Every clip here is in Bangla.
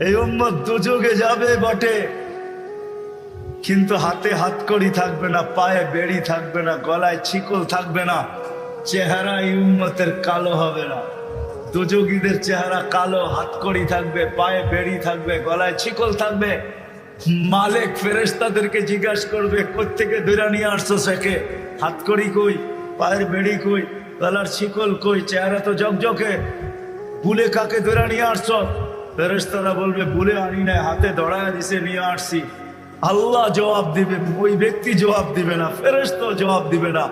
এই উম্মত দুযোগে যাবে বটে, কিন্তু হাতে হাতকড়ি থাকবে না, পায়ে বেড়ি থাকবে না, গলায় ছিকল থাকবে না, চেহারা এই উম্মতের কালো হবে না। দুযোগীদের চেহারা কালো, হাতকড়ি থাকবে, পায়ে বেড়ি থাকবে, গলায় ছিকল থাকবে। মালিক ফেরেশতাদেরকে জিজ্ঞাসা করবে, কোত্থেকে ধরে নিয়ে আসছো সেকে? হাতকড়ি কই, পায়ের বেড়ি কই, গলার ছিকল কই, চেহারা তো জকজকে, বুলে কাকে ধরে নিয়ে আসছো? ফেরেশতারা বলবে, বুলে আনি নাই, হাতে ধরায় দিছে, নিয়ে আসছি। আল্লাহ জবাব দিবে, ওই ব্যক্তি জবাব দিবে না, ফেরেশতা জবাব দিবে না।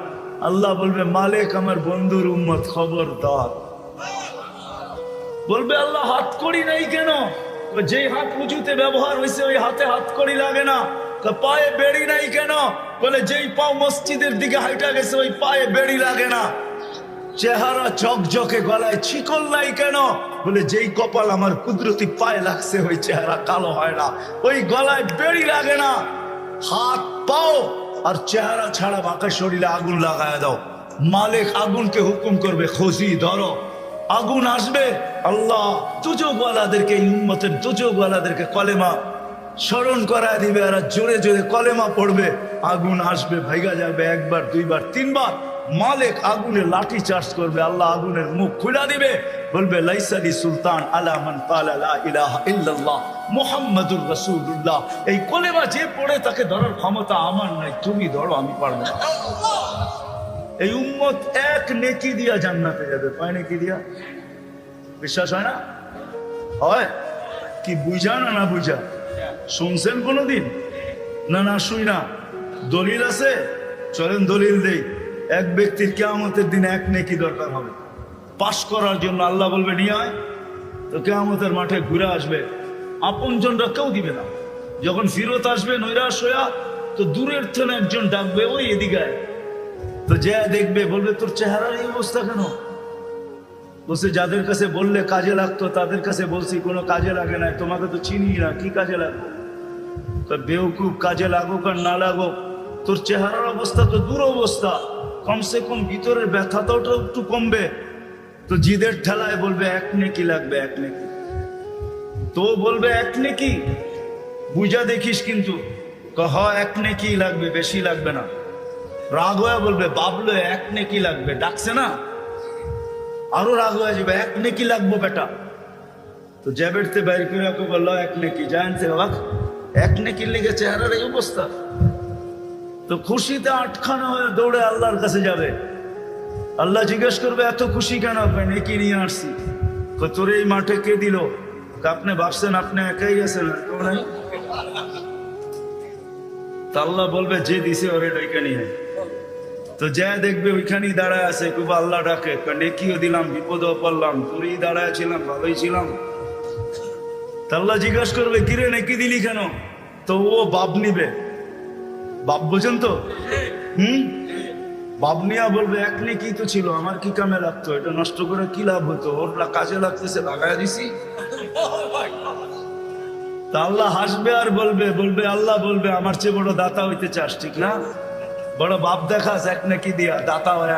আল্লাহ বলবে, মালিক আমার বন্ধুর উম্মত, খবরদার। বলবে, আল্লাহ হাতকড়ি নাই কেন? যেই হাত উঁচুতে ব্যবহার হয়েছে ওই হাতে হাতকড়ি লাগে না। পায়ে বেড়ি নাই কেন? বলে, যেই পাও মসজিদের দিকে হাইটা গেছে ওই পায়ে বেড়ি লাগে না। চেহারা ঝকঝকে, গলায় ছিকল নাই কেন? বলে, যেই কপাল আমার কুদরতি পায়ে লাগছে ওই চেহারা কালো হয় না, ওই গলায় বেড়ি লাগে না। হাত পাও আর চেহারা ছাড়া বাঁকা শরীরে আগুন লাগায় দাও। মালিক আগুনকে হুকুম করবে, খোঁজি ধরো। আগুন আসবে, আল্লাহ দুযোগওয়ালাদেরকে, উম্মতের দুযোগওয়ালাদেরকে কলেমা স্মরণ করায় দিবে, আর জোরে জোরে কলেমা পড়বে। আগুন আসবে, ভাইগা যাবে, একবার দুইবার তিনবার। মালিক আগুনে লাঠি চার্জ করবে, আল্লাহ আগুনের মুখ খুলে দিবে, বলবে, লাইসালি সুলতান আলা মান ক্বালা লা ইলাহা ইল্লাল্লাহ মুহাম্মাদুর রাসূলুল্লাহ। এই কলেমা যে পড়ে তাকে ধরার ক্ষমতা আমার নাই, তুমি ধরো, আমি পারবো না। এই উম্মত এক নেকি দিয়া জান্নাতে যাবে। কয় নেকি দিয়া? বিশ্বাস হয় না? হয় কি? বুঝা না না বুঝা? শুনছেন কোনদিন? না না শুই না। দলিল আছে? চলেন দলিল দেই। এক ব্যক্তির কিয়ামতের দিনে এক নেকি দরকার হবে পাশ করার জন্য। আল্লাহ বলবে, নিয়ে আয়। তো কিয়ামতের মাঠে ঘুরে আসবে, আপনজনরা কেউ দিবে না। যখন ফিরত আসবে নৈরাশ হইয়া, তো দূরের থেকে একজন ডাকবে, ওই এদিকে আয়। তো যে দেখবে, বলবে, তোর চেহারার এই অবস্থা কেন? বলছে, যাদের কাছে বললে কাজে লাগতো তাদের কাছে বলছি, কোনো কাজে লাগে না, তোমাকে তো চিনি না, কি কাজে লাগবে? তো বেউকুব, কাজে লাগুক আর না লাগুক, তোর চেহারার অবস্থা তো দূর অবস্থা, কমসে কম ভিতরের ব্যথাটাও একটু কমবে। তো জিদের ঠেলায় বলবে, এক নেকি লাগবে, এক নেকি। তো বলবে, এক নেকি বুঝা দেখিস কিন্তু। এক নেকি লাগবে, বেশি লাগবে না। রাগ হয়ে বলবে, বাবলো এক নেকি লাগবে, ডাকছে না, আরো রাগ হয়ে যাবে, এক নেকি লাগবো বেটা। তো জ্যাবেটতে বাইর করে বললো, এক নেকি। জানতে অবাক, এক নেকির লেগে চেহারার এই অবস্থা। তো খুশিতে আটখানা হয়ে দৌড়ে আল্লাহর কাছে যাবে। আল্লাহ জিজ্ঞেস করবে, এত খুশি কেন? নেকি নিয়ে আসছি। তোর এই মাঠে কে দিল? আপনি ভাবছেন আপনি একাই গেছেন? আল্লাহ বলবে, যে দিছে ওরে ডেকে নিয়ে। তো যা দেখবে ওইখানেই দাঁড়ায় আছে, খুব আল্লাহ ডাকে, নেকিও দিলাম, বিপদও পড়লাম, তোরই দাঁড়ায় ছিলাম, ভালোই ছিলাম। আল্লাহ জিজ্ঞাসা করবে, কিরে নেকি দিলি কেন? তো ও বাপ নিবে। বাপ বোঝেন তো? বাপ নিয়া বলবে, এক নেকি তো ছিল, আমার কি কামে লাগতো? এটা নষ্ট করে কি লাভ হতো? ওর কাজে লাগতেছে, লাগাই দিছি। তা আল্লাহ হাসবে আর বলবে, আল্লাহ বলবে, আমার চেয়ে বড় দাতা হইতে চাস, ঠিক না? বড় বাপ দেখাস, এক নেকি দিয়া দাতা হয়।